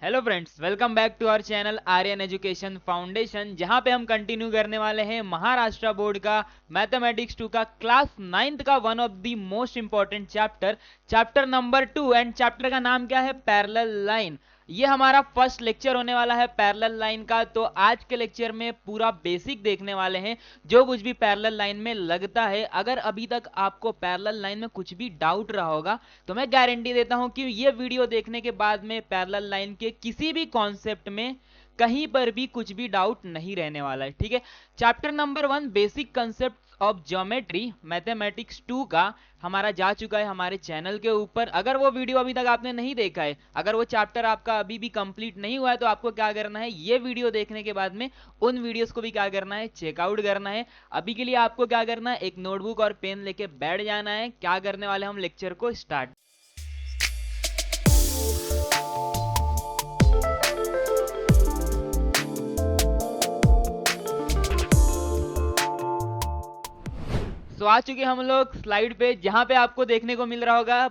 Hello friends, welcome back to our channel Aryan education foundation, जहां पे हम कंटिन्यू करने वाले हैं महाराष्ट्र बोर्ड का मैथमेटिक्स 2 का क्लास 9th का one of the most important chapter number 2। And chapter का नाम क्या है? Parallel line. ये हमारा फर्स्ट लेक्चर होने वाला है पैरेलल लाइन का। तो आज के लेक्चर में पूरा बेसिक देखने वाले हैं, जो कुछ भी पैरेलल लाइन में लगता है। अगर अभी तक आपको पैरेलल लाइन में कुछ भी डाउट रहा होगा तो मैं गारंटी देता हूं कि ये वीडियो देखने के बाद में पैरेलल लाइन के किसी भी कॉन्सेप्ट में कहीं पर भी कुछ भी डाउट नहीं रहने वाला है। ठीक है, chapter number 1 basic concept of geometry mathematics 2 का हमारा जा चुका है हमारे चैनल के ऊपर। अगर वो वीडियो अभी तक आपने नहीं देखा है, अगर वो चैप्टर आपका अभी भी कंप्लीट नहीं हुआ है, तो आपको क्या करना है, ये वीडियो देखने के बाद में उन वीडियोस को भी क्या करना है, चेकआउट करना है। अभी के लिए आपको क्या करना है, एक नोटबुक और पेन लेके बैठ जाना है। क्या करने वाले हम लेक्चर को स्टार्ट। तो आ चुके हम लोग स्लाइड पे, जहां पे आपको देखने को मिल रहा होगा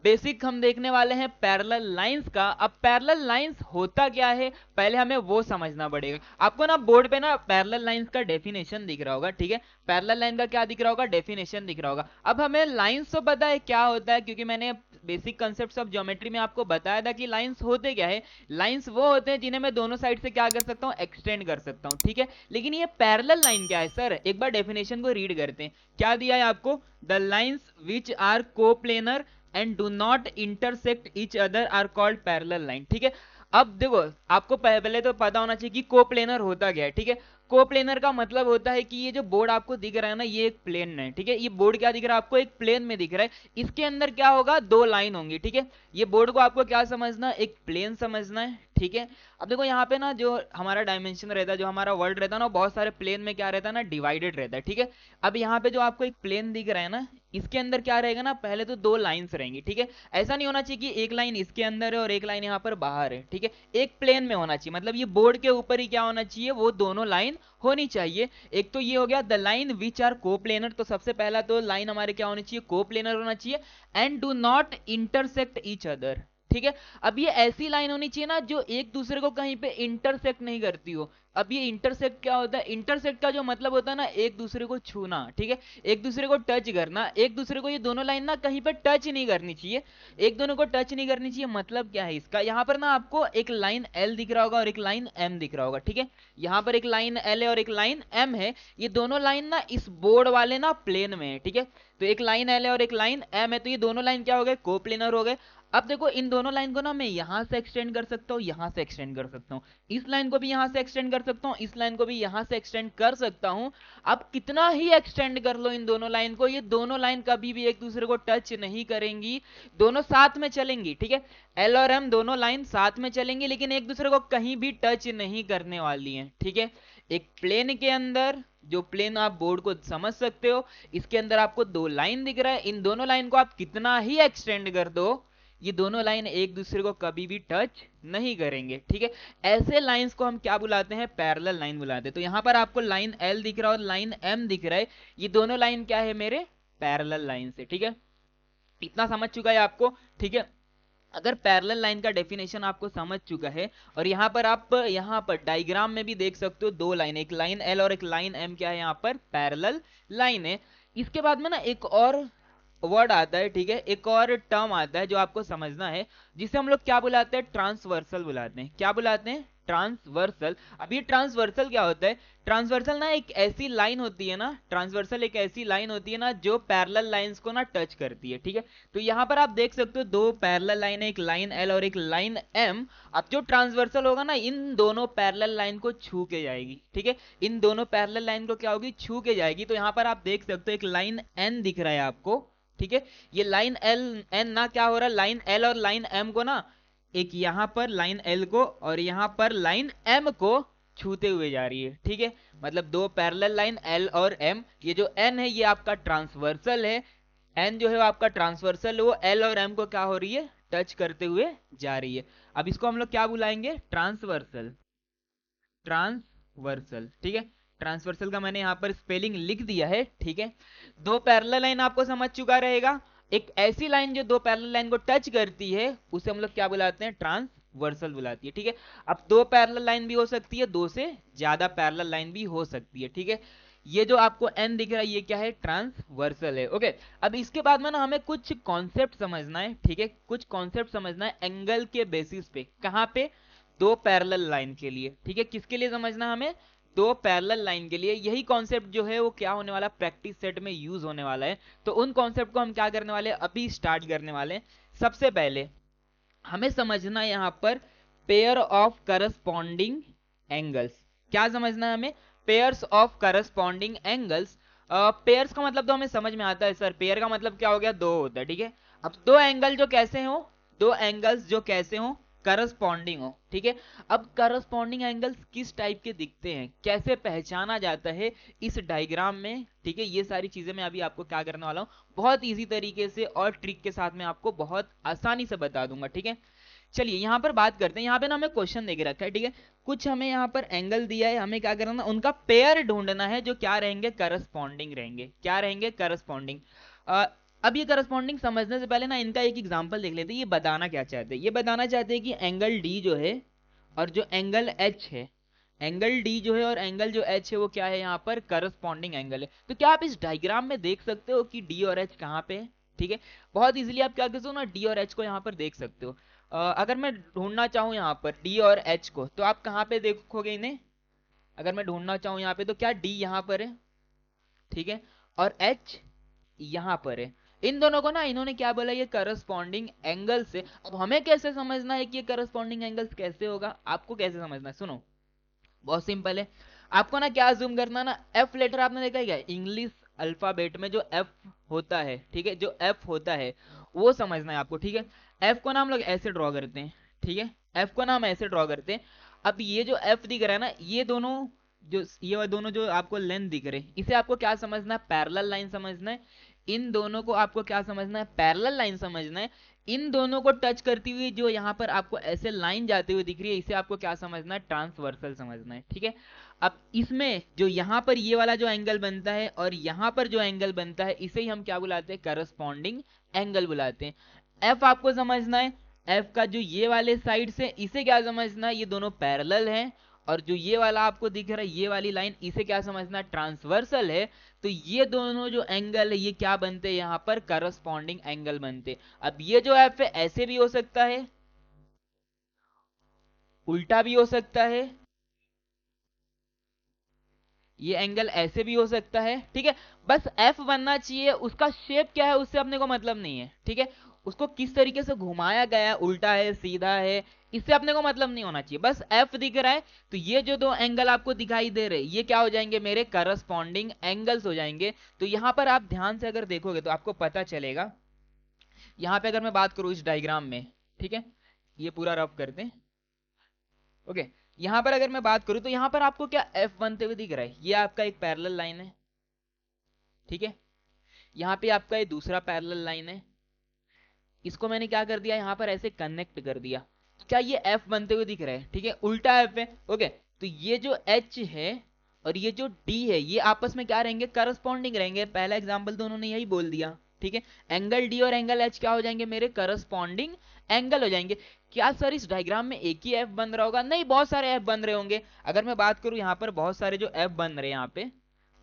बेसिक हम देखने वाले हैं पैरेलल लाइंस का। अब पैरेलल लाइंस होता क्या है, पहले हमें वो समझना पड़ेगा। आपको ना बोर्ड पे ना पैरेलल लाइंस का डेफिनेशन दिख रहा होगा। ठीक है, पैरेलल लाइन का क्या दिख रहा होगा, डेफिनेशन दिख रहा होगा। अब हमें लाइंस तो पता है क्या होता है, क्योंकि मैंने बेसिक कंसेप्ट्स ऑफ ज्योमेट्री में आपको बताया था कि लाइंस होते क्या है। लाइंस वो होते हैं जिन्हें मैं दोनों साइड से क्या कर सकता हूँ, एक्सटेंड कर सकता हूँ। ठीक है, लेकिन ये पैरेलल लाइन क्या है सर, एक बार डेफिनेशन को रीड करते हैं। क्या दिया है आपको? The lines which are coplanar and do not intersect each other are called parallel line. ठीक है, अब देखो, आपको पहले तो पता होना चाहिए कि कोप्लेनर होता क्या है। ठीक है, कोप्लेनर का मतलब होता है कि ये जो बोर्ड आपको दिख रहा है ना, ये एक प्लेन है। ठीक है, ये बोर्ड क्या दिख रहा है आपको, एक प्लेन में दिख रहा है। इसके अंदर क्या होगा, दो लाइन होंगी। ठीक है, ये बोर्ड को आपको क्या समझना, एक प्लेन समझना है। ठीक है, अब देखो यहाँ पे ना जो हमारा डायमेंशन रहता है, जो हमारा वर्ल्ड रहता है ना, बहुत सारे प्लेन में क्या रहता है ना, डिवाइडेड रहता है। ठीक है, अब यहाँ पे जो आपको एक प्लेन दिख रहा है ना, इसके अंदर क्या रहेगा ना, पहले तो दो लाइंस रहेंगी। ठीक है, ऐसा नहीं होना चाहिए कि एक लाइन इसके अंदर है और एक लाइन यहाँ पर बाहर है। ठीक है, एक प्लेन में होना चाहिए, मतलब ये बोर्ड के ऊपर ही क्या होना चाहिए, वो दोनों लाइन होनी चाहिए। एक तो ये हो गया the line which are coplanar, तो सबसे पहला तो लाइन हमारे क्या होनी चाहिए, कोप्लेनर होना चाहिए। And do not intersect each other. ठीक है, अब ये ऐसी लाइन होनी चाहिए ना जो एक दूसरे को कहीं पे इंटरसेक्ट नहीं करती हो। अब ये इंटरसेक्ट क्या होता है, इंटरसेक्ट का जो मतलब होता है ना, एक दूसरे को छूना। ठीक है, एक दूसरे को टच करना, एक दूसरे को ये दोनों लाइन ना कहीं पे टच नहीं करनी चाहिए, एक दोनों को टच नहीं करनी चाहिए। मतलब क्या है इसका, यहाँ पर ना आपको एक लाइन एल दिख रहा होगा और एक लाइन एम दिख रहा होगा। ठीक है, यहाँ पर एक लाइन एल है और एक लाइन एम है। ये दोनों लाइन ना इस बोर्ड वाले ना प्लेन में है। ठीक है, तो एक लाइन एल है और एक लाइन एम है, तो ये दोनों लाइन क्या हो गए, कोप्लेनर हो गए। अब देखो, इन दोनों लाइन को ना मैं यहां से एक्सटेंड कर सकता हूं, यहां से एक्सटेंड कर सकता हूं, इस लाइन को भी यहां से एक्सटेंड कर सकता हूं, इस लाइन को भी यहां से एक्सटेंड कर सकता हूं। अब कितना ही एक्सटेंड कर लो इन दोनों लाइन को, ये दोनों लाइन कभी भी एक दूसरे को टच नहीं करेंगी, दोनों साथ में चलेंगी। ठीक है, एल और एम दोनों लाइन साथ में चलेंगी, लेकिन एक दूसरे को कहीं भी टच नहीं करने वाली हैं। ठीक है, एक प्लेन के अंदर, जो प्लेन आप बोर्ड को समझ सकते हो, इसके अंदर आपको दो लाइन दिख रहा है, इन दोनों लाइन को आप कितना ही एक्सटेंड कर दो, ये दोनों लाइन एक दूसरे को कभी भी टच नहीं करेंगे। ठीक है, ऐसे लाइंस को हम क्या बुलाते हैं, पैरेलल लाइन बुलाते हैं। तो यहां पर आपको लाइन एल दिख रहा है और लाइन एम दिख रहा है, ये दोनों लाइन क्या है मेरे, पैरेलल लाइन से। ठीक है, इतना समझ चुका है आपको। ठीक है, अगर पैरेलल लाइन का डेफिनेशन आपको समझ चुका है, और यहाँ पर आप यहाँ पर डायग्राम में भी देख सकते हो दो लाइन, एक लाइन एल और एक लाइन एम क्या है, यहाँ पर पैरेलल लाइन है। इसके बाद में ना एक और वर्ड आता है। ठीक है, एक और टर्म आता है जो आपको समझना है, जिसे हम लोग क्या बुलाते हैं, ट्रांसवर्सल बुलाते हैं। क्या बुलाते हैं, ट्रांसवर्सल। अब ये ट्रांसवर्सल क्या होता है, ट्रांसवर्सल ना एक ऐसी लाइन होती है ना, ट्रांसवर्सल एक ऐसी लाइन होती है ना जो पैरेलल लाइंस को ना टच करती है। ठीक है, तो यहाँ पर आप देख सकते हो दो पैरेलल लाइन है, एक लाइन एल और एक लाइन एम। अब जो ट्रांसवर्सल होगा ना, इन दोनों पैरेलल लाइन को छू के जाएगी। ठीक है, इन दोनों पैरेलल लाइन को क्या होगी, छू के जाएगी। तो यहाँ पर आप देख सकते हो एक लाइन एन दिख रहा है आपको। ठीक है, ये लाइन एल एन ना क्या हो रहा है, लाइन एल और लाइन एम को ना, एक यहां पर लाइन एल को और यहां पर लाइन एम को छूते हुए जा रही है। ठीक है, मतलब दो पैरेलल लाइन एल और एम, ये जो एन है ये आपका ट्रांसवर्सल है, एन जो है वो आपका ट्रांसवर्सल है, वो एल और एम को क्या हो रही है, टच करते हुए जा रही है। अब इसको हम लोग क्या बुलाएंगे, ट्रांसवर्सल। ट्रांसवर्सल। ठीक है, ट्रांसवर्सल का मैंने यहाँ पर स्पेलिंग लिख दिया है। ठीक है, दो पैरेलल लाइन आपको समझ चुका रहेगा, एक ऐसी लाइन जो दो पैरेलल लाइन को टच करती है उसे हम लोग क्या बुलाते हैं, ट्रांस ट्रांसवर्सल बुलाती है, ठीक है। अब दो पैरेलल लाइन भी हो सकती है, दो से ज्यादा पैरेलल लाइन भी हो सकती है, ठीक है। ये जो आपको एन दिख रहा है ये क्या है, ट्रांसवर्सल है, ओके। अब इसके बाद में ना हमें कुछ कॉन्सेप्ट समझना है, ठीक है, कुछ कॉन्सेप्ट समझना है एंगल के बेसिस पे। कहां पे, दो पैरेलल लाइन के लिए, ठीक है। किसके लिए समझना हमें, दो पैरेलल लाइन के लिए। यही कॉन्सेप्ट जो है वो क्या होने वाला, प्रैक्टिस सेट में यूज होने वाला है। तो उन कॉन्सेप्ट को हम क्या करने वाले हैं, अभी स्टार्ट करने वाले हैं। सबसे पहले हमें समझना है यहां पर पेयर ऑफ करस्पॉन्डिंग एंगल्स। क्या समझना है हमें, pairs of corresponding angles. Pairs का मतलब तो हमें समझ में आता है सर, पेयर का मतलब क्या हो गया, दो होता है, ठीक है। अब दो एंगल जो कैसे हो, दो एंगल्स जो कैसे हो, करस्पॉन्डिंग हो, ठीक है। अब करस्पॉन्डिंग एंगल्स किस टाइप के दिखते हैं, कैसे पहचाना जाता है इस डायग्राम में, ठीक है। ये सारी चीजें मैं अभी आपको क्या करने वाला हूं, बहुत इजी तरीके से और ट्रिक के साथ में आपको बहुत आसानी से बता दूंगा, ठीक है। चलिए यहां पर बात करते हैं। यहां पे ना हमें क्वेश्चन देके रखा है, ठीक है। कुछ हमें यहां पर एंगल दिया है, हमें क्या करना है, उनका पेयर ढूंढना है जो क्या रहेंगे, करस्पॉन्डिंग रहेंगे। क्या रहेंगे, करस्पॉन्डिंग। अब ये करस्पॉन्डिंग समझने से पहले ना इनका एक एग्जांपल देख लेते हैं। ये बताना क्या चाहते हैं, ये बताना चाहते हैं कि एंगल डी जो है और जो एंगल एच है, एंगल डी जो है और एंगल जो एच है वो क्या है, यहाँ पर करस्पॉन्डिंग एंगल है। तो क्या आप इस डायग्राम में देख सकते हो कि डी और एच कहाँ पे है, ठीक है। बहुत इजीली आप क्या कर सकते हो ना, डी और एच को यहाँ पर देख सकते हो। अगर मैं ढूंढना चाहूं यहाँ पर डी और एच को, तो आप कहाँ पे देखोगे इन्हें, अगर मैं ढूंढना चाहूं यहाँ पे, तो क्या डी यहाँ पर है, ठीक है, और एच यहां पर है। इन दोनों को ना इन्होंने क्या बोला, ये करस्पॉन्डिंग एंगल से। अब हमें कैसे समझना है कि ये करस्पॉन्डिंग एंगल्स कैसे होगा, आपको कैसे समझना है, सुनो, बहुत सिंपल है। आपको ना क्या जूम करना ना, एफ लेटर आपने देखा है क्या, इंग्लिश अल्फाबेट में जो एफ होता है, ठीक है, जो एफ होता है वो समझना है आपको, ठीक है। एफ को ना हम लोग ऐसे ड्रॉ करते हैं, ठीक है, एफ को ना हम ऐसे ड्रॉ करते हैं। अब ये जो एफ दिख रहा है ना, ये दोनों जो, ये दोनों जो आपको लेंथ दिख रहे हैं, इसे आपको क्या समझना है, पैरेलल लाइन समझना है। इन दोनों को आपको क्या समझना है, पैरेलल लाइन समझना है। इन दोनों को टच करती हुई जो यहाँ पर आपको ऐसे लाइन जाते हुए दिख रही है, इसे आपको क्या समझना है, ट्रांसवर्सल समझना है, ठीक है। अब इसमें जो यहाँ पर ये वाला जो एंगल बनता है और यहाँ पर जो एंगल बनता है, इसे ही हम क्या बुलाते हैं, करस्पॉन्डिंग एंगल बुलाते हैं। एफ आपको समझना है, एफ का जो ये वाले साइड से, इसे क्या समझना है, ये दोनों पैरेलल हैं। और जो ये वाला आपको दिख रहा है, ये वाली लाइन, इसे क्या समझना है, ट्रांसवर्सल है। तो ये दोनों जो एंगल है ये क्या बनते हैं, यहां पर करस्पॉन्डिंग एंगल बनते। अब ये जो एफ है ऐसे भी हो सकता है, उल्टा भी हो सकता है, ये एंगल ऐसे भी हो सकता है, ठीक है। बस एफ बनना चाहिए, उसका शेप क्या है उससे अपने को मतलब नहीं है, ठीक है। उसको किस तरीके से घुमाया गया है, उल्टा है सीधा है, इससे अपने को मतलब नहीं होना चाहिए, बस एफ दिख रहा है। तो ये जो दो एंगल आपको दिखाई दे रहे, ये क्या हो जाएंगे, मेरे करस्पॉन्डिंग एंगल्स हो जाएंगे। तो यहां पर आप ध्यान से अगर देखोगे तो आपको पता चलेगा। यहां पे अगर मैं बात करूं इस डायग्राम में, ठीक है, ये पूरा रफ करते हैं, ओके। यहां पर अगर मैं बात करूं तो यहां पर आपको क्या एफ बनते हुए दिख रहा है, ये आपका एक पैरेलल लाइन है, ठीक है। यहाँ पे आपका ये दूसरा पैरेलल लाइन है, इसको मैंने क्या कर दिया, यहाँ पर ऐसे कनेक्ट कर दिया। तो क्या ये एफ बनते हुए दिख रहा है, ठीक है, उल्टा एफ है, ओके। तो ये जो एच है और ये जो डी है, ये आपस में क्या रहेंगे, करस्पॉन्डिंग रहेंगे। पहला एग्जाम्पल तो उन्होंने यही बोल दिया, ठीक है। एंगल डी और एंगल एच क्या हो जाएंगे, मेरे करस्पॉन्डिंग एंगल हो जाएंगे। क्या सर इस डायग्राम में एक ही एफ बन रहा होगा, नहीं, बहुत सारे एफ बन रहे होंगे। अगर मैं बात करूं यहाँ पर बहुत सारे जो एफ बन रहे हैं यहाँ पे,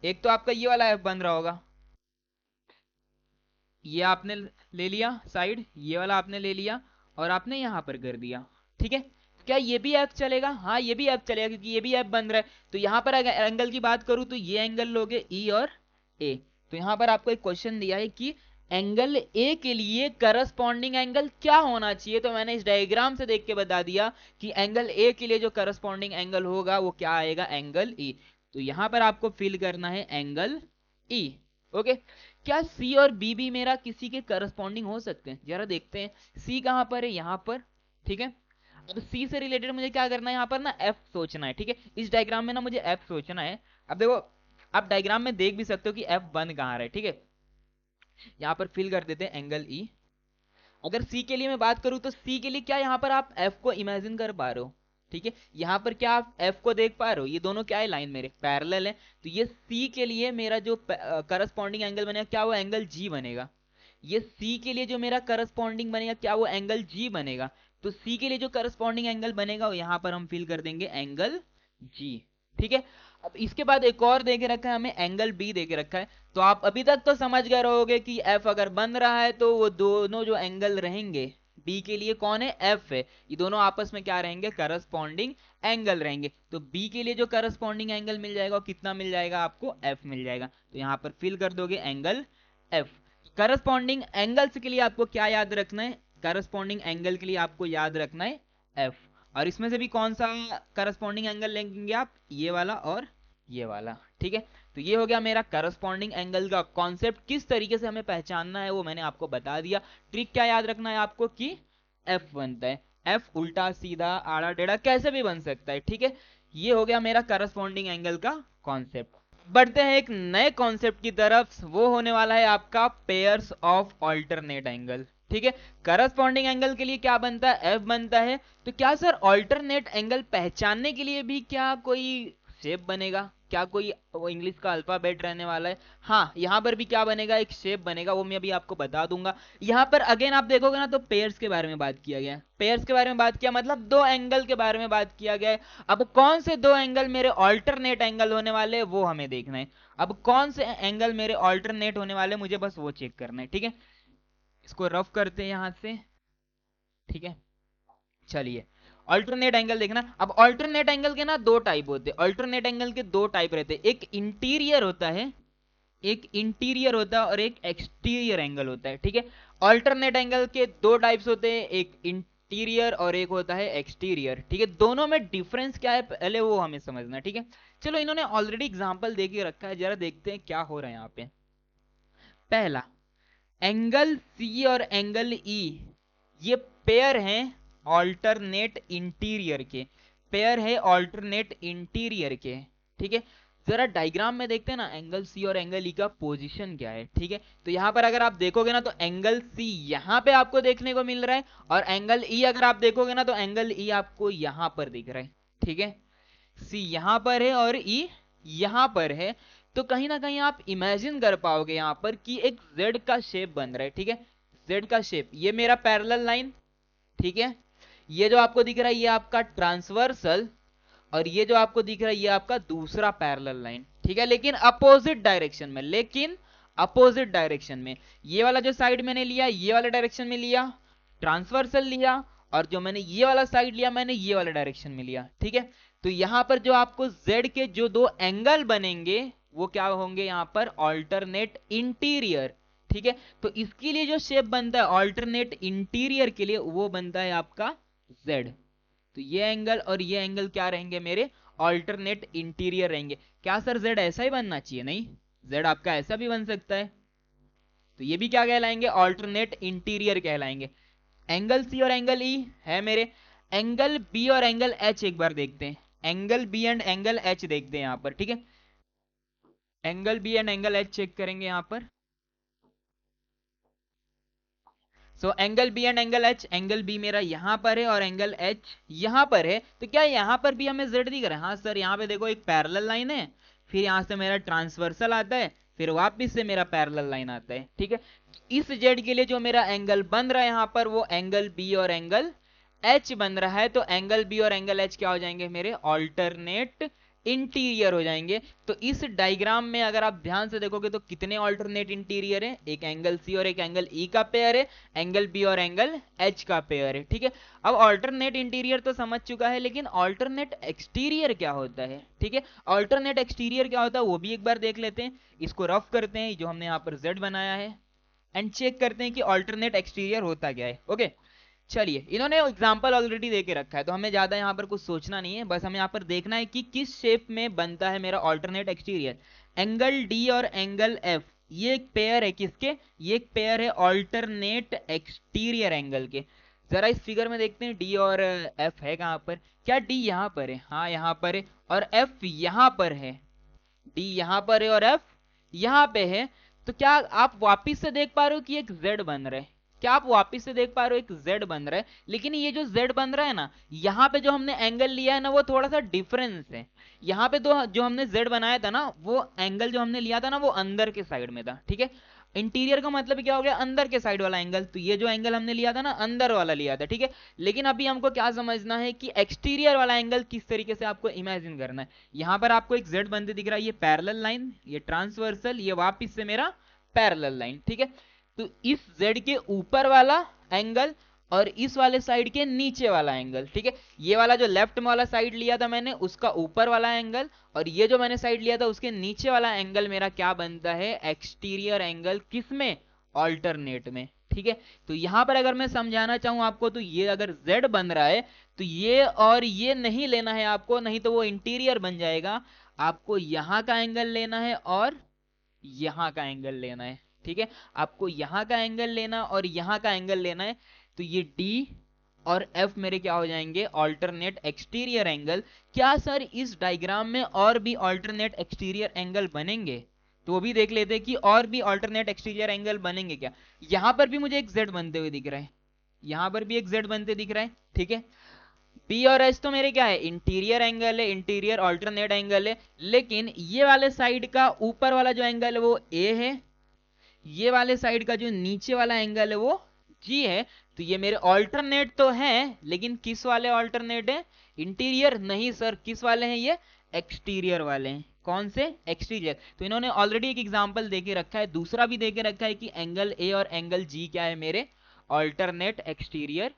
एक तो आपका ये वाला एफ बन रहा होगा, ये आपने ले लिया साइड, ये वाला आपने ले लिया और आपने यहां पर कर दिया, ठीक है। क्या ये भी एफ चलेगा, हाँ ये भी एफ चलेगा क्योंकि ये भी एफ बन रहा है। तो यहां पर अगर एंगल की बात करूं तो ये एंगल लोगे ई और ए। तो यहां पर आपको एक क्वेश्चन दिया है कि एंगल ए के लिए करस्पॉन्डिंग एंगल क्या होना चाहिए, तो मैंने इस डायग्राम से देख के बता दिया कि एंगल ए के लिए जो करस्पॉन्डिंग एंगल होगा वो क्या आएगा, एंगल ई। तो यहां पर आपको फिल करना है एंगल ई, ओके। क्या सी और बी भी मेरा किसी के करस्पॉन्डिंग हो सकते हैं, जरा देखते हैं। सी कहां पर है, यहां पर, ठीक है। अब सी से रिलेटेड मुझे क्या करना है, यहां पर ना एफ सोचना है, ठीक है। इस डायग्राम में ना मुझे एफ सोचना है। अब देखो, आप डायग्राम में देख भी सकते हो कि एफ बन कहां रहा है, ठीक है। यहां पर फिल कर देते हैं एंगल ई। अगर सी के लिए मैं बात करूं तो सी के लिए क्या यहां पर आप एफ को इमेजिन कर पा रहे हो, ठीक है। यहां पर क्या आप एफ को देख पा रहे हो, ये दोनों क्या है, लाइन मेरे पैरेलल है। तो ये सी के लिए मेरा जो करस्पॉन्डिंग एंगल बनेगा, क्या वो एंगल जी बनेगा। ये सी के लिए जो मेरा करस्पॉन्डिंग बनेगा, क्या वो एंगल जी बनेगा। तो सी के लिए जो करस्पॉन्डिंग एंगल बनेगा वो यहां पर हम फिल कर देंगे एंगल जी। ठीक है, अब इसके बाद एक और देके रखा है हमें, एंगल बी देके रखा है। तो आप अभी तक तो समझ गए रहोगे कि एफ अगर बन रहा है तो वो दोनों जो एंगल रहेंगे बी के लिए कौन है, एफ है, ये दोनों आपस में क्या रहेंगे, करस्पॉन्डिंग एंगल रहेंगे। तो बी के लिए जो करस्पॉन्डिंग एंगल मिल जाएगा कितना मिल जाएगा आपको, एफ मिल जाएगा। तो यहां पर फिल कर दोगे एंगल एफ। करस्पॉन्डिंग एंगल्स के लिए आपको क्या याद रखना है, करस्पॉन्डिंग एंगल के लिए आपको याद रखना है एफ। और इसमें से भी कौन सा करस्पॉन्डिंग एंगल लेंगे आप, ये वाला और ये वाला। ठीक है, तो ये हो गया मेरा करस्पॉन्डिंग एंगल का कॉन्सेप्ट। किस तरीके से हमें पहचानना है वो मैंने आपको बता दिया। ट्रिक क्या याद रखना है आपको कि एफ बनता है, एफ उल्टा सीधा आड़ा टेढ़ा कैसे भी बन सकता है। ठीक है, ये हो गया मेरा करस्पॉन्डिंग एंगल का कॉन्सेप्ट। बढ़ते हैं एक नए कॉन्सेप्ट की तरफ, वो होने वाला है आपका पेयर्स ऑफ ऑल्टरनेट एंगल। ठीक है, करस्पॉन्डिंग एंगल के लिए क्या बनता है, एफ बनता है। तो क्या सर ऑल्टरनेट एंगल पहचानने के लिए भी क्या कोई शेप बनेगा, क्या कोई इंग्लिश का अल्फाबेट रहने वाला है? हाँ, यहां पर भी क्या बनेगा, एक शेप बनेगा, वो मैं अभी आपको बता दूंगा। यहां पर अगेन आप देखोगे ना तो पेयर्स के बारे में बात किया गया है, पेयर्स के बारे में बात किया मतलब दो एंगल के बारे में बात किया गया है। अब कौन से दो एंगल मेरे ऑल्टरनेट एंगल होने वाले हैं वो हमें देखना है। अब कौन से एंगल मेरे ऑल्टरनेट होने वाले मुझे बस वो चेक करना है। ठीक है, इसको रफ करते हैं यहां से। ठीक है, चलिए अल्टरनेट एंगल देखना। अब अल्टरनेट एंगल के ना दो टाइप होते हैं, अल्टरनेट एंगल के दो टाइप रहते हैं, एक इंटीरियर होता है, एक इंटीरियर होता है और एक एक्सटीरियर एंगल होता है। ठीक है, अल्टरनेट एंगल के दो टाइप्स होते हैं, एक इंटीरियर और एक होता है एक्सटीरियर। ठीक है, दोनों में डिफरेंस क्या है पहले वो हमें समझना है। ठीक है, चलो इन्होंने ऑलरेडी एग्जांपल दे के रखा है, जरा देखते हैं क्या हो रहा है यहाँ पे। पहला एंगल सी और एंगल ई, ये पेयर हैं ऑल्टरनेट इंटीरियर के, पेयर है ऑल्टरनेट इंटीरियर के। ठीक है, जरा डायग्राम में देखते हैं ना एंगल सी और एंगल ई का पोजीशन क्या है। ठीक है, तो यहां पर अगर आप देखोगे ना तो एंगल सी यहां पे आपको देखने को मिल रहा है, और एंगल ई अगर आप देखोगे ना तो एंगल ई आपको यहां पर दिख रहा है। ठीक है, सी यहां पर है और ई यहां पर है। तो कहीं ना कहीं आप इमेजिन कर पाओगे यहां पर कि एक जेड का शेप बन रहा है। ठीक है, जेड का शेप, ये मेरा पैरेलल लाइन। ठीक है, ये जो आपको दिख रहा है ये आपका ट्रांसवर्सल, और ये जो आपको दिख रहा है ये आपका दूसरा पैरेलल लाइन। ठीक है, लेकिन अपोजिट डायरेक्शन में, लेकिन अपोजिट डायरेक्शन में। ये वाला जो साइड मैंने लिया ये वाला डायरेक्शन में लिया, ट्रांसवर्सल लिया, और जो मैंने ये वाला साइड लिया मैंने ये वाला डायरेक्शन में लिया। ठीक है, तो यहां पर जो आपको z के जो दो एंगल बनेंगे वो क्या होंगे, यहां पर ऑल्टरनेट इंटीरियर। ठीक है, तो इसके लिए जो शेप बनता है ऑल्टरनेट इंटीरियर के लिए वो बनता है आपका z। तो ये एंगल और ये एंगल क्या रहेंगे मेरे, ऑल्टरनेट इंटीरियर रहेंगे। क्या सर z ऐसा ही बनना चाहिए? नहीं, z आपका ऐसा भी बन सकता है। तो ये भी क्या कहलाएंगे, ऑल्टरनेट इंटीरियर कहलाएंगे। एंगल सी और एंगल ई है मेरे, एंगल बी और एंगल एच एक बार देखते हैं, angle B and angle H देखते हैं यहां पर। ठीक है, angle B and angle H check करेंगे यहां पर। So angle B and angle H, angle B मेरा यहां पर है और एंगल एच यहां पर है। तो क्या यहां पर भी हमें जेड दिख रहा है? हाँ सर, यहां पे देखो एक पैरेलल लाइन है, फिर यहां से मेरा ट्रांसवर्सल आता है, फिर वापिस से मेरा पैरेलल लाइन आता है। ठीक है, इस जेड के लिए जो मेरा एंगल बन रहा है यहां पर वो एंगल बी और एंगल एच बन रहा है। तो एंगल बी और एंगल एच क्या हो जाएंगे मेरे, ऑल्टरनेट इंटीरियर हो जाएंगे। तो इस डायग्राम में अगर आप ध्यान से देखोगे तो कितने ऑल्टरनेट इंटीरियर है, एक एंगल सी और एक एंगल ई का पेयर है, एंगल बी और एंगल एच का पेयर है। ठीक है, अब ऑल्टरनेट इंटीरियर तो समझ चुका है, लेकिन ऑल्टरनेट एक्सटीरियर क्या होता है? ठीक है, ऑल्टरनेट एक्सटीरियर क्या होता है वो भी एक बार देख लेते हैं। इसको रफ करते हैं जो हमने यहाँ पर जेड बनाया है, एंड चेक करते हैं कि ऑल्टरनेट एक्सटीरियर होता क्या है। ओके, चलिए इन्होंने एग्जांपल ऑलरेडी देके रखा है तो हमें ज्यादा यहाँ पर कुछ सोचना नहीं है, बस हमें यहाँ पर देखना है कि किस शेप में बनता है मेरा ऑल्टरनेट एक्सटीरियर। एंगल डी और एंगल एफ, ये एक पेयर है किसके, ये एक पेयर है ऑल्टरनेट एक्सटीरियर एंगल के। जरा इस फिगर में देखते हैं डी और एफ है कहां पर, क्या डी यहां पर है? हाँ यहां पर है, और एफ यहां पर है, डी यहां पर है और एफ यहां पे है। तो क्या आप वापिस से देख पा रहे हो कि एक जेड बन रहा है? क्या आप वापिस से देख पा रहे हो एक जेड बन रहा है? लेकिन ये जो जेड बन रहा है ना, यहाँ पे जो हमने एंगल लिया है ना वो थोड़ा सा डिफरेंस है। यहाँ पे तो जो हमने जेड बनाया था ना वो एंगल जो हमने लिया था ना वो अंदर के साइड में था। ठीक है, इंटीरियर का मतलब क्या हो गया, अंदर के साइड वाला एंगल। तो ये जो एंगल हमने लिया था ना, अंदर वाला लिया था, ठीक है। लेकिन अभी हमको क्या समझना है कि एक्सटीरियर वाला एंगल किस तरीके से आपको इमेजिन करना है। यहां पर आपको एक जेड बनते दिख रहा है, ये पैरेलल लाइन, ये ट्रांसवर्सल, ये वापिस से मेरा पैरेलल लाइन, ठीक है। तो इस जेड के ऊपर वाला एंगल और इस वाले साइड के नीचे वाला एंगल, ठीक है। ये वाला जो लेफ्ट वाला साइड लिया था मैंने, उसका ऊपर वाला एंगल, और ये जो मैंने साइड लिया था उसके नीचे वाला एंगल मेरा क्या बनता है, एक्सटीरियर एंगल। किसमें, ऑल्टरनेट में, ठीक है। तो यहां पर अगर मैं समझाना चाहूं आपको, तो ये अगर z बन रहा है तो ये और ये नहीं लेना है आपको, नहीं तो वो इंटीरियर बन जाएगा। आपको यहां का एंगल लेना है और यहां का एंगल लेना है, ठीक है। आपको यहां का एंगल लेना और यहां का एंगल लेना है। तो ये D और F मेरे क्या हो जाएंगे, ऑल्टरनेट एक्सटीरियर एंगल। क्या सर इस डायग्राम में और भी ऑल्टरनेट एक्सटीरियर एंगल बनेंगे, तो वो भी देख लेते हैं कि और भी ऑल्टरनेट एक्सटीरियर एंगल बनेंगे क्या। यहां पर भी मुझे एक Z बनते हुए दिख रहा है, यहां पर भी एक Z बनते दिख रहा है, ठीक है। P और H तो मेरे क्या है, इंटीरियर एंगल है, इंटीरियर ऑल्टरनेट एंगल है। लेकिन ये वाले साइड का ऊपर वाला जो एंगल है वो A है, ये वाले साइड का जो नीचे वाला एंगल है वो G है। तो ये मेरे ऑल्टरनेट तो हैं, लेकिन किस वाले ऑल्टरनेट है, इंटीरियर नहीं सर, किस वाले हैं ये, एक्सटीरियर वाले हैं। कौन से, एक्सटीरियर। तो इन्होंने ऑलरेडी एक एग्जांपल देके रखा है, दूसरा भी देके रखा है कि एंगल ए और एंगल जी क्या है, मेरे ऑल्टरनेट एक्सटीरियर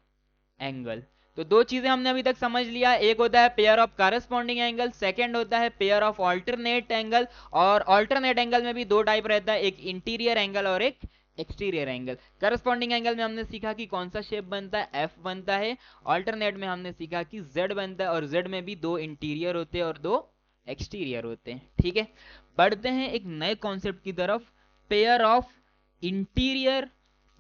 एंगल। तो दो चीजें हमने अभी तक समझ लिया, एक होता है pair of corresponding angle, second होता है पेयर ऑफ ऑल्टरनेट एंगल। और ऑल्टरनेट एंगल में भी दो टाइप रहता है, एक इंटीरियर एंगल और एक एक्सटीरियर एंगल। करस्पॉन्डिंग एंगल में हमने सीखा कि कौन सा शेप बनता है, एफ बनता है। ऑल्टरनेट में हमने सीखा कि जेड बनता है, और जेड में भी दो इंटीरियर होते हैं और दो एक्सटीरियर होते हैं, ठीक है। बढ़ते हैं एक नए कॉन्सेप्ट की तरफ, pair of interior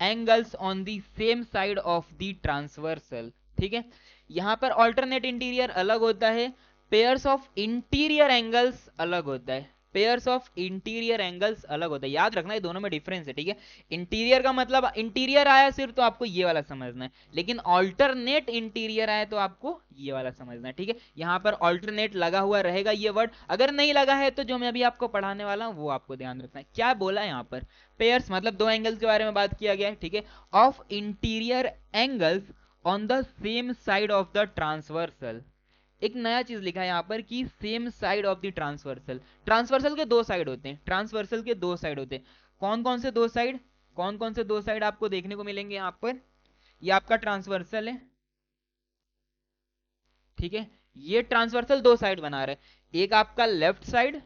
angles on the same side of the transversal, ठीक है। यहां पर ऑल्टरनेट इंटीरियर अलग होता है, पेयर्स ऑफ इंटीरियर एंगल्स अलग होता है, पेयर्स ऑफ इंटीरियर एंगल्स अलग होता है। याद रखना ये दोनों में डिफरेंस है, ठीक है। इंटीरियर का मतलब इंटीरियर आया सिर्फ तो आपको ये वाला समझना है, लेकिन ऑल्टरनेट इंटीरियर आया तो आपको ये वाला समझना है, ठीक है। यहां पर ऑल्टरनेट लगा हुआ रहेगा ये वर्ड, अगर नहीं लगा है तो जो मैं अभी आपको पढ़ाने वाला हूं वो आपको ध्यान रखना है। क्या बोला है यहाँ पर, पेयर्स मतलब दो एंगल्स के बारे में बात किया गया है, ठीक है, of interior angles on the same side of the transversal. एक नया चीज लिखा है यहां पर कि same side of the transversal. Transversal के दो साइड होते हैं, ट्रांसवर्सल के दो साइड होते हैं। कौन कौन से दो साइड, कौन कौन से दो साइड आपको देखने को मिलेंगे यहां पर, ये आपका ट्रांसवर्सल है, ठीक है। ये ट्रांसवर्सल दो साइड बना रहे हैं, एक आपका लेफ्ट साइड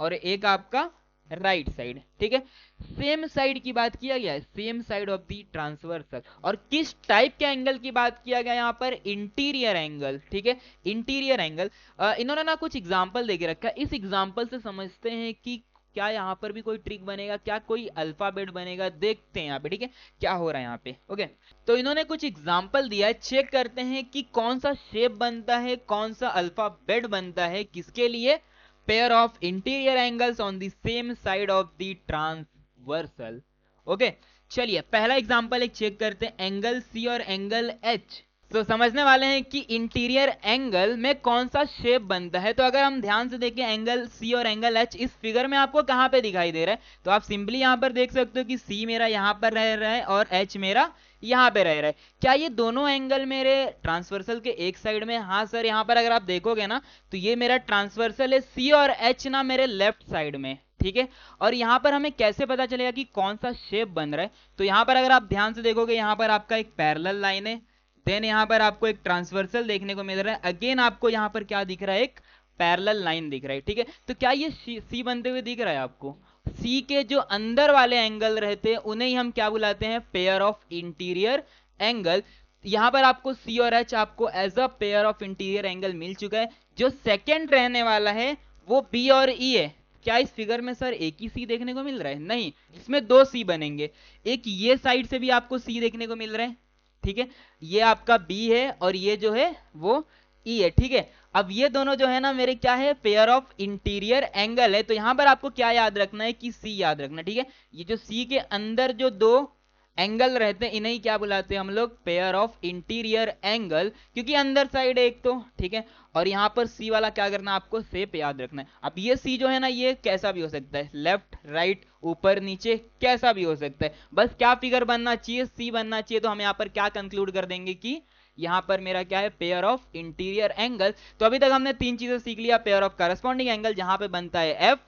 और एक आपका राइट साइड, ठीक है। सेम साइड की बात किया गया है, same side of the transversal. और किस टाइप के एंगल की बात किया गया यहाँ पर, इंटीरियर एंगल, ठीक है, इंटीरियर एंगल। इन्होंने ना कुछ एग्जांपल देके रखा है, इस एग्जांपल से समझते हैं कि क्या यहाँ पर भी कोई ट्रिक बनेगा, क्या कोई अल्फाबेट बनेगा, देखते हैं यहाँ पे, ठीक है, क्या हो रहा है यहाँ पे। ओके, तो इन्होंने कुछ एग्जांपल दिया है, चेक करते हैं कि कौन सा शेप बनता है, कौन सा अल्फाबेट बनता है, किसके लिए, pair of interior angles on the same side of the transversal. Okay, चलिए पहला एग्जांपल एक चेक करते हैं, एंगल सी और एंगल एच। तो समझने वाले हैं कि इंटीरियर एंगल में कौन सा शेप बनता है। तो अगर हम ध्यान से देखें एंगल सी और एंगल एच इस फिगर में आपको कहां पे दिखाई दे रहा है, तो आप सिंपली यहां पर देख सकते हो कि सी मेरा यहां पर रह रहा है और एच मेरा यहां पे रह रहा है। क्या ये दोनों एंगल मेरे ट्रांसवर्सल के एक साइड में, हाँ सर। यहां पर अगर आप देखोगे ना तो ये मेरा ट्रांसवर्सल है, सी और एच ना मेरे लेफ्ट साइड में, ठीक है। और यहां पर हमें कैसे पता चलेगा कि कौन सा शेप बन रहा है, तो यहां पर अगर आप ध्यान से देखोगे यहां पर आपका एक पैरेलल लाइन है, देन यहां पर आपको एक ट्रांसवर्सल देखने को मिल रहा है, अगेन आपको यहां पर क्या दिख रहा है, एक पैरेलल लाइन दिख रहा है, ठीक है। तो क्या ये सी बनते हुए दिख रहा है आपको, सी के जो अंदर वाले एंगल रहते हैं उन्हें ही हम क्या बुलाते हैं, पेयर ऑफ इंटीरियर एंगल। यहां पर आपको सी और एच आपको as a pair of interior angle मिल चुका है। जो सेकेंड रहने वाला है वो बी और ई है। क्या इस फिगर में सर एक ही सी देखने को मिल रहा है, नहीं, इसमें दो सी बनेंगे, एक ये साइड से भी आपको सी देखने को मिल रहा है, ठीक है, ये आपका बी है और ये जो है वो ई है, ठीक है। अब ये दोनों जो है ना मेरे क्या है, पेयर ऑफ इंटीरियर एंगल है। तो यहां पर आपको क्या याद रखना है कि सी याद रखना, ठीक है। ये जो सी के अंदर जो दो एंगल रहते हैं इन्हें क्या बुलाते हैं हम लोग, पेयर ऑफ इंटीरियर एंगल, क्योंकि अंदर साइड एक तो ठीक है। और यहाँ पर सी वाला क्या करना है आपको, शेप याद रखना है। अब ये सी जो है ना ये कैसा भी हो सकता है, लेफ्ट राइट ऊपर नीचे कैसा भी हो सकता है, बस क्या फिगर बनना चाहिए, सी बनना चाहिए। तो हम यहाँ पर क्या कंक्लूड कर देंगे कि यहाँ पर मेरा क्या है, पेयर ऑफ इंटीरियर एंगल। तो अभी तक हमने तीन चीजें सीख लिया, पेयर ऑफ करस्पॉन्डिंग एंगल जहां पे बनता है F,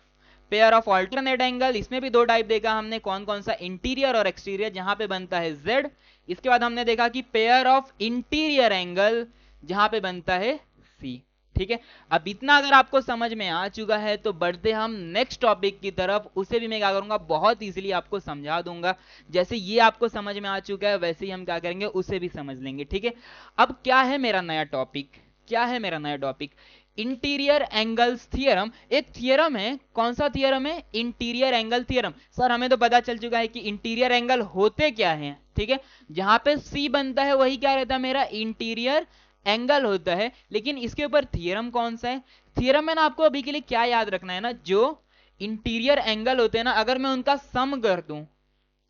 pair of alternate angle, इसमें भी दो टाइप देखा हमने, कौन कौन सा, इंटीरियर और एक्सटीरियर, जहां पे बनता है जेड। इसके बाद हमने देखा कि पेयर ऑफ इंटीरियर एंगल जहां पे बनता है सी। ठीक है, अब इतना अगर आपको समझ में आ चुका है तो बढ़ते हम नेक्स्ट टॉपिक की तरफ। उसे भी मैं क्या करूंगा, बहुत इजीली आपको समझा दूंगा। जैसे ये आपको समझ में आ चुका है वैसे ही हम क्या करेंगे, उसे भी समझ लेंगे। ठीक है, अब क्या है मेरा नया टॉपिक, क्या है मेरा नया टॉपिक, इंटीरियर एंगल्स थियरम। एक थियरम है, कौन सा थियरम है, इंटीरियर एंगल थियरम। सर हमें तो पता चल चुका है कि इंटीरियर एंगल होते क्या हैं, ठीक है, जहां पे सी बनता है वही क्या रहता है मेरा, इंटीरियर एंगल होता है। लेकिन इसके ऊपर थियरम कौन सा है, थियरम में ना आपको अभी के लिए क्या याद रखना है ना, जो इंटीरियर एंगल होते हैं ना, अगर मैं उनका सम कर दूं,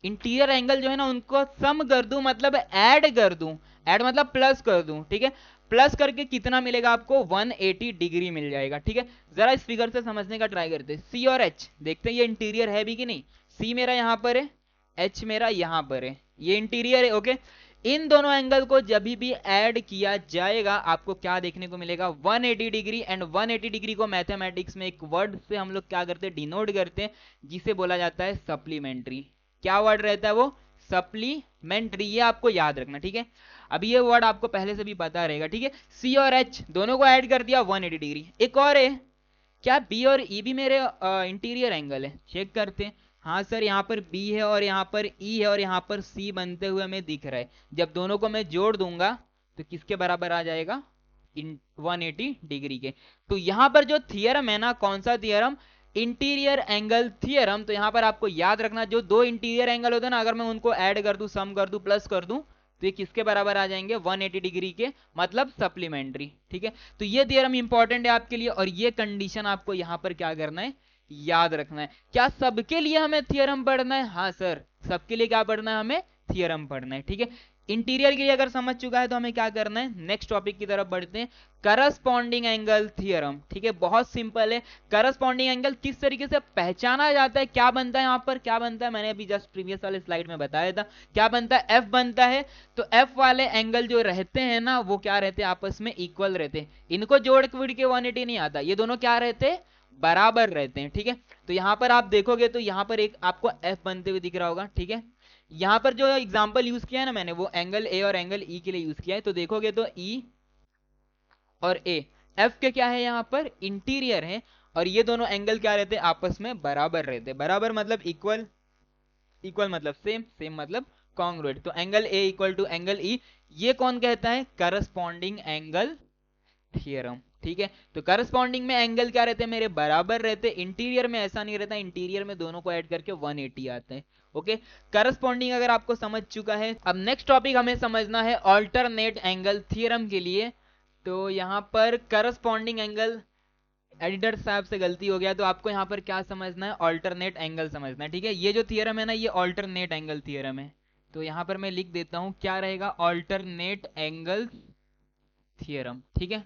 इंटीरियर एंगल जो है ना उनको सम कर दूं, मतलब ऐड कर दूं, ऐड मतलब प्लस कर दूं, ठीक है, प्लस करके कितना मिलेगा आपको, 180 डिग्री मिल जाएगा। ठीक है, जरा इस फिगर से समझने का ट्राई करते हैं। सी और एच देखते हैं ये इंटीरियर है भी कि नहीं। सी मेरा यहां पर है, एच मेरा यहां पर है, ये इंटीरियर है। ओके, इन दोनों एंगल को जब भी ऐड किया जाएगा आपको क्या देखने को मिलेगा, 180 डिग्री। एंड 180 डिग्री को मैथमेटिक्स में एक वर्ड से हम लोग क्या करते हैं, डिनोट करते हैं, जिसे बोला जाता है सप्लीमेंट्री। क्या वर्ड रहता है वो, सप्लीमेंट्री, ये आपको याद रखना। ठीक है, अभी ये वर्ड आपको पहले से भी पता रहेगा। ठीक है, सी और एच दोनों को ऐड कर दिया 180 डिग्री। एक और है, क्या बी और ई भी मेरे इंटीरियर एंगल है, चेक करते हैं। हाँ सर, यहाँ पर बी है और यहाँ पर ई है और यहाँ पर सी बनते हुए हमें दिख रहा है। जब दोनों को मैं जोड़ दूंगा तो किसके बराबर आ जाएगा, इन 180 डिग्री के। तो यहाँ पर जो थियरम है ना, कौन सा थियरम, इंटीरियर एंगल थियरम। तो यहाँ पर आपको याद रखना, जो दो इंटीरियर एंगल होते हैं ना, अगर मैं उनको ऐड कर दूं, सम कर दूं, प्लस कर दूं, तो ये किसके बराबर आ जाएंगे, 180 डिग्री के, मतलब सप्लीमेंट्री। ठीक है, तो ये थियरम इंपॉर्टेंट है आपके लिए और ये कंडीशन आपको यहां पर क्या करना है, याद रखना है। क्या सबके लिए हमें थियरम पढ़ना है, हाँ सर, सबके लिए क्या पढ़ना है, हमें थियरम पढ़ना है। ठीक है, इंटीरियर के लिए अगर समझ चुका है तो हमें क्या करना है, नेक्स्ट टॉपिक की तरफ बढ़ते हैं, करस्पॉन्डिंग एंगल थियरम। ठीक है, बहुत सिंपल है। करस्पॉन्डिंग एंगल किस तरीके से पहचाना जाता है, क्या बनता है, यहाँ पर क्या बनता है, मैंने अभी जस्ट प्रीवियस वाले स्लाइड में बताया था, क्या बनता है, एफ बनता है। तो एफ वाले एंगल जो रहते हैं ना, वो क्या रहते हैं, आपस में इक्वल रहते हैं, इनको जोड़ के 180 नहीं आता, ये दोनों क्या रहते हैं, बराबर रहते हैं। ठीक है, तो यहां पर आप देखोगे तो यहां पर एक आपको एफ बनते हुए दिख रहा होगा। ठीक है, यहां पर जो एग्जांपल यूज किया है ना मैंने, वो एंगल ए और एंगल ई के लिए यूज किया है। तो देखोगे तो ई और ए, एफ के क्या है, यहां पर इंटीरियर है, और ये दोनों एंगल क्या रहते हैं, आपस में बराबर रहते हैं। बराबर मतलब इक्वल, इक्वल मतलब सेम, सेम मतलब कॉन्ग्रुएंट। तो angle A equal to angle E, ये कौन कहता है, करस्पॉन्डिंग एंगल थियरम। ठीक है, तो करस्पॉन्डिंग में एंगल क्या रहते हैं मेरे, बराबर रहते हैं। इंटीरियर में ऐसा नहीं रहता, इंटीरियर में दोनों को ऐड करके 180 आते हैं। ओके, करस्पॉन्डिंग अगर आपको समझ चुका है, अब नेक्स्ट टॉपिक हमें समझना है ऑल्टरनेट एंगल थियरम के लिए। तो यहां पर करस्पॉन्डिंग एंगल, एडिटर साहब से गलती हो गया, तो आपको यहां पर क्या समझना है, ऑल्टरनेट एंगल समझना है। ठीक है, ये जो थियरम है ना, ये ऑल्टरनेट एंगल थियरम है। तो यहां पर मैं लिख देता हूं, क्या रहेगा, ऑल्टरनेट एंगल थियरम। ठीक है,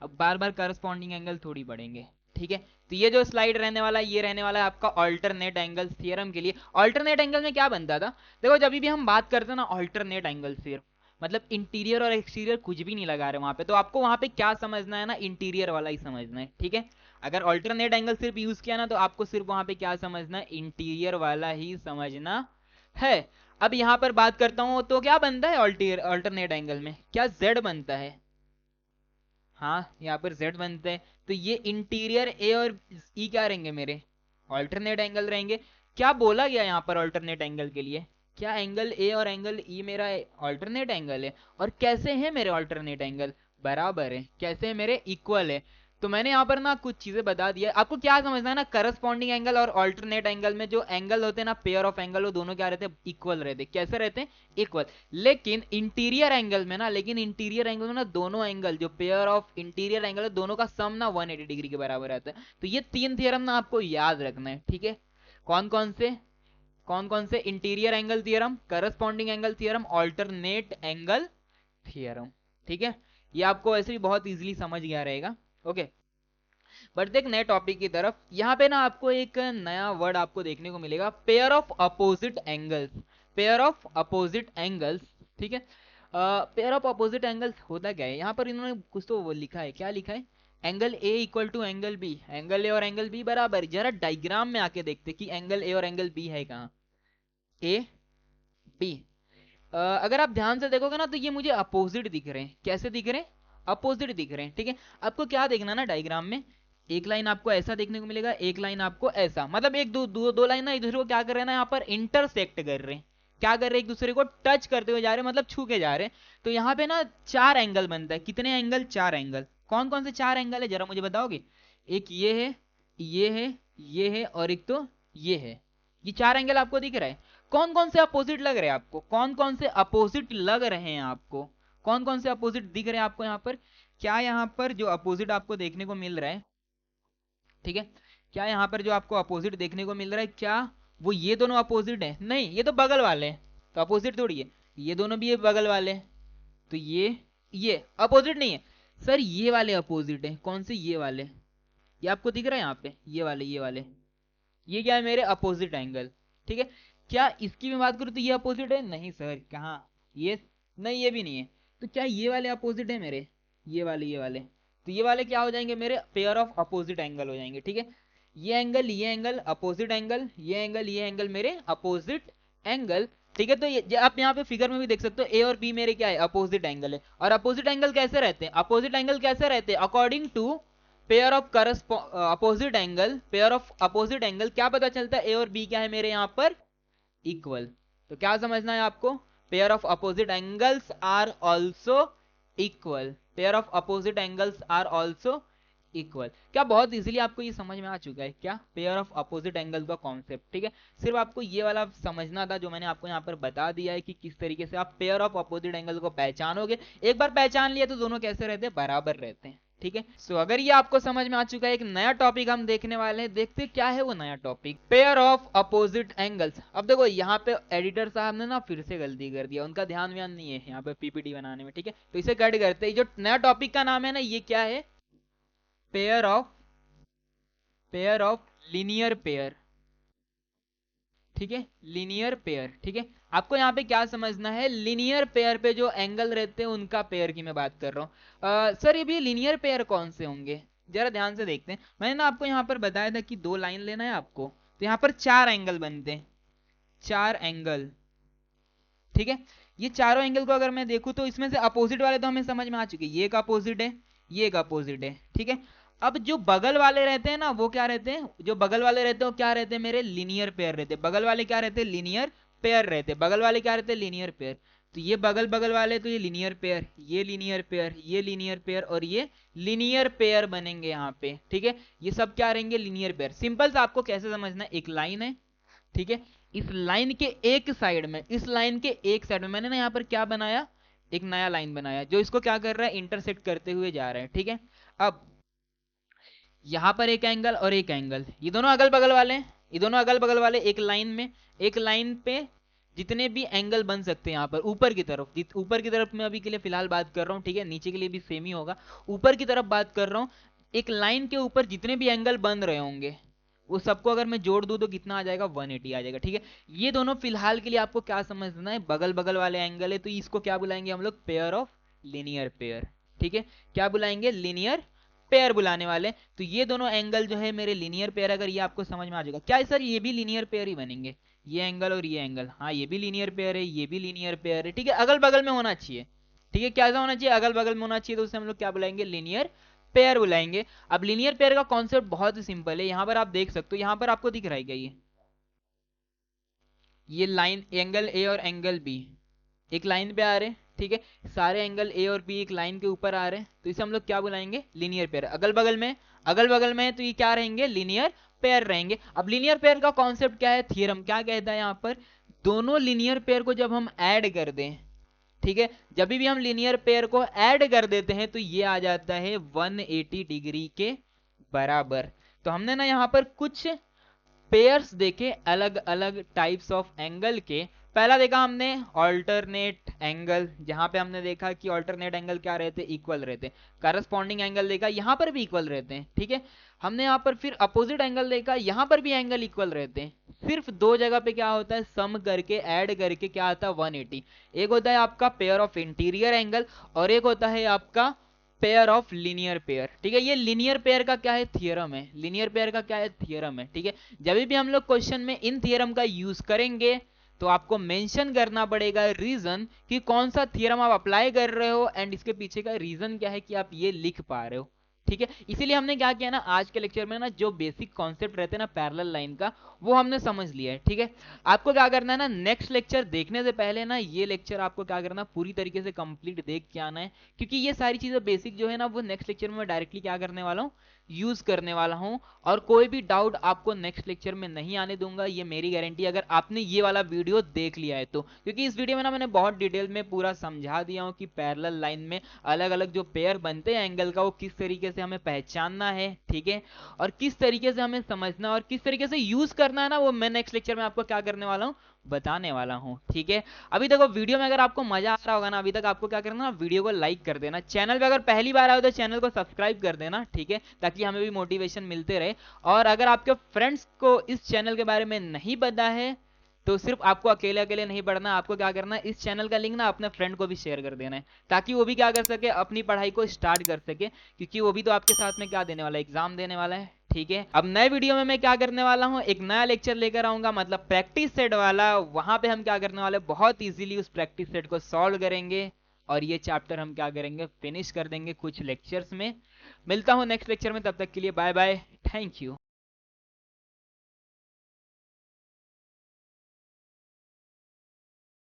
अब बार बार करस्पॉन्डिंग एंगल थोड़ी बढ़ेंगे। ठीक है, तो ये जो स्लाइड रहने वाला है, ये रहने वाला है आपका ऑल्टरनेट एंगल थियरम के लिए। ऑल्टरनेट एंगल में क्या बनता था, देखो जब भी हम बात करते हैं ना ऑल्टरनेट एंगल थियरम, मतलब इंटीरियर और एक्सटीरियर कुछ भी नहीं लगा रहे वहां पे, तो आपको वहां पे क्या समझना है ना, इंटीरियर वाला ही समझना है। ठीक है, अगर ऑल्टरनेट एंगल सिर्फ यूज किया ना, तो आपको सिर्फ वहां पे क्या समझना है, इंटीरियर वाला ही समझना है। अब यहां पर बात करता हूं, तो क्या बनता है ऑल्टरनेट एंगल में, क्या जेड बनता है, हाँ यहाँ पर z बनते हैं। तो ये इंटीरियर ए और ई क्या रहेंगे मेरे, ऑल्टरनेट एंगल रहेंगे। क्या बोला गया यहाँ पर ऑल्टरनेट एंगल के लिए, क्या एंगल ए और एंगल ई मेरा ऑल्टरनेट एंगल है, और कैसे है मेरे ऑल्टरनेट एंगल, बराबर है, कैसे है मेरे, इक्वल है। तो मैंने यहाँ पर ना कुछ चीजें बता दिया, आपको क्या समझना है ना, करस्पॉन्डिंग एंगल और ऑल्टरनेट एंगल में जो एंगल होते हैं ना, पेयर ऑफ एंगल, वो दोनों क्या रहते हैं, इक्वल रहते हैं। कैसे रहते हैं, इक्वल। लेकिन इंटीरियर एंगल में ना, लेकिन इंटीरियर एंगल में ना, दोनों एंगल जो पेयर ऑफ इंटीरियर एंगल है, दोनों का सम ना 180 डिग्री के बराबर रहता है। तो ये तीन थियरम ना आपको याद रखना है। ठीक है, कौन कौन से, कौन कौन से? Interior angle theorem, corresponding angle theorem, alternate angle theorem. ठीक है, ये आपको ऐसे भी बहुत इजीली समझ गया रहेगा। ओके, बढ़ते एक नए टॉपिक की तरफ। यहाँ पे ना आपको एक नया वर्ड आपको देखने को मिलेगा, pair of opposite angles. Pair of opposite angles, ठीक है। पेयर ऑफ अपोजिट एंगल्स होता क्या है? यहाँ पर इन्होंने कुछ तो वो लिखा है, क्या लिखा है? Angle A equal to angle B, angle A और एंगल बी बराबर। जरा डायग्राम में आके देखते कि एंगल ए और एंगल बी है कहाँ। ए बी, अगर आप ध्यान से देखोगे ना तो ये मुझे अपोजिट दिख रहे हैं। कैसे दिख रहे हैं? अपोजिट दिख रहे हैं। ठीक है, आपको क्या देखना ना डायग्राम में, एक लाइन आपको ऐसा देखने को मिलेगा, एक लाइन आपको ऐसा, मतलब एक दो लाइन ना एक दूसरे को क्या कर रहे हैं ना, यहाँ पर इंटरसेक्ट कर रहे हैं। क्या कर रहे हैं? एक दूसरे को टच करते हुए जा रहे हैं, मतलब छू के जा रहे हैं। तो यहाँ पे ना चार एंगल बनता है। कितने एंगल? चार एंगल। कौन कौन से चार एंगल है जरा मुझे बताओगे? एक ये है, ये है, ये है, और एक तो ये है। ये चार एंगल आपको दिख रहा है। कौन कौन से अपोजिट लग रहे हैं आपको? कौन कौन से अपोजिट लग रहे हैं आपको? कौन कौन से अपोजिट दिख रहे हैं आपको यहाँ पर? क्या यहाँ पर जो अपोजिट आपको देखने को मिल रहा है, ठीक है, क्या यहाँ पर जो आपको अपोजिट देखने को मिल रहा है, क्या वो ये दोनों अपोजिट है? नहीं, ये तो बगल वाले हैं, तो अपोजिट थोड़ी है। ये दोनों भी ये बगल वाले हैं, तो ये अपोजिट नहीं है सर, ये वाले अपोजिट है। कौन से? ये वाले। ये आपको दिख रहा है यहाँ पे, ये वाले, ये वाले, ये क्या है? मेरे अपोजिट एंगल। ठीक है, क्या इसकी मैं बात करूं तो ये अपोजिट है? नहीं सर, कहाँ? ये नहीं, ये भी नहीं है। तो क्या ये वाले अपोजिट है मेरे? ये वाले, ये वाले, तो ये वाले क्या हो जाएंगे? मेरे पेयर ऑफ अपोजिट एंगल हो जाएंगे। ठीक है, ये एंगल अपोजिट एंगल, ये एंगल मेरे अपोजिट एंगल। ठीक है, तो ये आप यहाँ पे फिगर में भी देख सकते हो, ए और बी मेरे क्या है? अपोजिट एंगल है। और अपोजिट एंगल कैसे रहते हैं? अपोजिट एंगल कैसे रहते हैं? According to pair of opposite angle, pair of opposite angle क्या पता चलता है? ए और बी क्या है मेरे यहाँ पर? इक्वल। तो क्या समझना है आपको? Pair of opposite angles are also equal. Pair of opposite angles are also equal. क्या बहुत इजीली आपको ये समझ में आ चुका है क्या? पेयर ऑफ अपोजिट एंगल का कॉन्सेप्ट। ठीक है, सिर्फ आपको ये वाला समझना था जो मैंने आपको यहाँ पर बता दिया है कि किस तरीके से आप पेयर ऑफ अपोजिट एंगल को पहचानोगे। एक बार पहचान लिया तो दोनों कैसे रहते हैं? बराबर रहते हैं। ठीक है, सो अगर ये आपको समझ में आ चुका है, एक नया टॉपिक हम देखने वाले हैं। देखते क्या है वो नया topic, pair of opposite angles. अब देखो यहाँ पे एडिटर साहब ने ना फिर से गलती कर दिया, उनका ध्यान व्यान नहीं है यहाँ पे पीपीटी बनाने में। ठीक है, तो इसे कट करते हैं। जो नया टॉपिक का नाम है ना, ये क्या है? Pair of linear pair. ठीक है, लीनियर पेयर। ठीक है, आपको यहाँ पे क्या समझना है? लीनियर पेयर पे जो एंगल रहते हैं उनका पेयर की मैं बात कर रहा हूँ। सर ये भी लीनियर पेयर कौन से होंगे? जरा ध्यान से देखते हैं। मैंने ना आपको यहाँ पर बताया था कि दो लाइन लेना है आपको, तो यहाँ पर चार एंगल बनते हैं, चार एंगल। ठीक है, ये चारों एंगल को अगर मैं देखूं तो इसमें से अपोजिट वाले तो हमें समझ में आ चुके हैं, ये एक अपोजिट है, ये एक अपोजिट है। ठीक है, अब जो बगल वाले रहते हैं ना, वो क्या रहते हैं? जो बगल वाले रहते हैं वो क्या रहते हैं मेरे? लीनियर पेयर रहते हैं। बगल वाले क्या रहते हैं? लीनियर पेयर रहते हैं। बगल वाले क्या रहते हैं? Linear pair. तो ये बगल बगल वाले, तो ये लीनियर पेयर, ये लीनियर पेयर, ये लीनियर पेयर, और ये लीनियर पेयर बनेंगे यहाँ पे। ठीक है, ये सब क्या रहेंगे? Linear pair. सिंपल सा आपको कैसे समझना है, एक लाइन है, ठीक है, इस लाइन के एक साइड में, इस लाइन के एक साइड में मैंने ना यहाँ पर क्या बनाया? एक नया लाइन बनाया जो इसको क्या कर रहा है? इंटरसेक्ट करते हुए जा रहा है। ठीक है, अब यहां पर एक एंगल और एक एंगल, ये दोनों अगल बगल वाले हैं, ये दोनों अगल बगल वाले, एक लाइन में, एक लाइन पे जितने भी एंगल बन सकते हैं यहाँ पर ऊपर की तरफ, ऊपर की तरफ मैं अभी के लिए फिलहाल बात कर रहा हूँ। ठीक है, नीचे के लिए भी सेम ही होगा, ऊपर की तरफ बात कर रहा हूँ। एक लाइन के ऊपर जितने भी एंगल बन रहे होंगे वो सबको अगर मैं जोड़ दूं तो कितना आ जाएगा? 180 आ जाएगा। ठीक है, ये दोनों फिलहाल के लिए आपको क्या समझना है? बगल बगल वाले एंगल है, तो इसको क्या बुलाएंगे हम लोग? Pair of linear pair. ठीक है, क्या बुलाएंगे? लीनियर पेयर बुलाने वाले। तो ये दोनों एंगल जो है मेरे लीनियर पेयर, अगर ये आपको समझ में आ जाएगा, क्या सर ये भी लीनियर पेयर ही बनेंगे? ये एंगल और ये एंगल, हाँ ये भी लीनियर पेयर है, ये भी लीनियर पेयर है। ठीक है, अगल बगल में होना चाहिए। ठीक है, क्या ऐसा होना चाहिए? अगल बगल में होना चाहिए, तो उसे हम लोग क्या बुलाएंगे? लीनियर पेयर बुलाएंगे। अब लीनियर पेयर का कॉन्सेप्ट बहुत ही सिंपल है, यहां पर आप देख सकते हो, यहां पर आपको दिख रहा है क्या? ये लाइन, एंगल ए और एंगल बी एक लाइन पे आ रहे हैं। ठीक है, सारे एंगल ए और बी एक लाइन के ऊपर आ रहे हैं, तो इसे हम लोग क्या बुलाएंगे? Linear pair. अगल बगल में, अगल बगल में, तो ये क्या रहेंगे? लीनियर पेयर रहेंगे। अब लीनियर पेयर का कॉन्सेप्ट क्या है? थ्योरम क्या कहता है यहाँ पर? दोनों लीनियर पेयर को जब हम ऐड कर दें, ठीक है, जब भी हम लीनियर पेयर को ऐड कर देते हैं तो ये आ जाता है 180 डिग्री के बराबर। तो हमने ना यहाँ पर कुछ पेयर्स देखे अलग अलग टाइप्स ऑफ एंगल के। पहला देखा हमने ऑल्टरनेट एंगल, जहां पे हमने देखा कि ऑल्टरनेट एंगल क्या रहते, इक्वल रहते। करस्पॉन्डिंग एंगल देखा, यहां पर भी इक्वल रहते हैं, ठीक है। हमने यहां पर फिर अपोजिट एंगल देखा, यहां पर भी एंगल इक्वल रहते हैं। सिर्फ दो जगह पे क्या होता है, सम करके ऐड करके क्या आता है 180। एक होता है आपका पेयर ऑफ इंटीरियर एंगल और एक होता है आपका पेयर ऑफ लीनियर पेयर, ठीक है। ये लीनियर पेयर का क्या है, थियरम है। लीनियर पेयर का क्या है, थियरम है, ठीक है। जब भी हम लोग क्वेश्चन में इन थियरम का यूज करेंगे तो आपको मेंशन करना पड़ेगा रीजन कि कौन सा थियरम आप अप्लाई कर रहे हो एंड इसके पीछे का रीजन क्या है कि आप ये लिख पा रहे हो, ठीक है। इसीलिए हमने क्या किया ना, आज के लेक्चर में ना जो बेसिक कॉन्सेप्ट रहते हैं ना पैरेलल लाइन का, वो हमने समझ लिया है, ठीक है। आपको क्या करना है ना, नेक्स्ट लेक्चर देखने से पहले ना ये लेक्चर आपको क्या करना, पूरी तरीके से कंप्लीट देख के आना है, क्योंकि ये सारी चीजें बेसिक जो है ना वो नेक्स्ट लेक्चर में मैं डायरेक्टली क्या करने वाला हूँ, यूज करने वाला हूं। और कोई भी डाउट आपको नेक्स्ट लेक्चर में नहीं आने दूंगा, ये मेरी गारंटी, अगर आपने ये वाला वीडियो देख लिया है तो। क्योंकि इस वीडियो में ना मैंने बहुत डिटेल में पूरा समझा दिया हूं कि पैरेलल लाइन में अलग अलग जो पेयर बनते हैं एंगल का, वो किस तरीके से हमें पहचानना है, ठीक है। और किस तरीके से हमें समझना और किस तरीके से यूज करना है ना, वो मैं नेक्स्ट लेक्चर में आपको क्या करने वाला हूँ, बताने वाला हूं, ठीक है। अभी देखो वीडियो में अगर आपको मजा आ रहा होगा ना अभी तक, आपको क्या करना ना, वीडियो को लाइक कर देना। चैनल पे अगर पहली बार आए तो चैनल को सब्सक्राइब कर देना, ठीक है, ताकि हमें भी मोटिवेशन मिलते रहे। और अगर आपके फ्रेंड्स को इस चैनल के बारे में नहीं पता है तो सिर्फ आपको अकेले अकेले नहीं पढ़ना, आपको क्या करना है, इस चैनल का लिंक ना अपने फ्रेंड को भी शेयर कर देना है, ताकि वो भी क्या कर सके, अपनी पढ़ाई को स्टार्ट कर सके। क्योंकि वो भी तो आपके साथ में क्या देने वाला है, एग्जाम देने वाला है, ठीक है। अब नए वीडियो में मैं क्या करने वाला हूं, एक नया लेक्चर लेकर आऊंगा, मतलब प्रैक्टिस सेट वाला। वहां पे हम क्या करने वाले, बहुत इजीली उस प्रैक्टिस सेट को सॉल्व करेंगे और ये चैप्टर हम क्या करेंगे, फिनिश कर देंगे कुछ लेक्चर्स में। मिलता हूं नेक्स्ट लेक्चर में, तब तक के लिए बाय बाय, थैंक यू।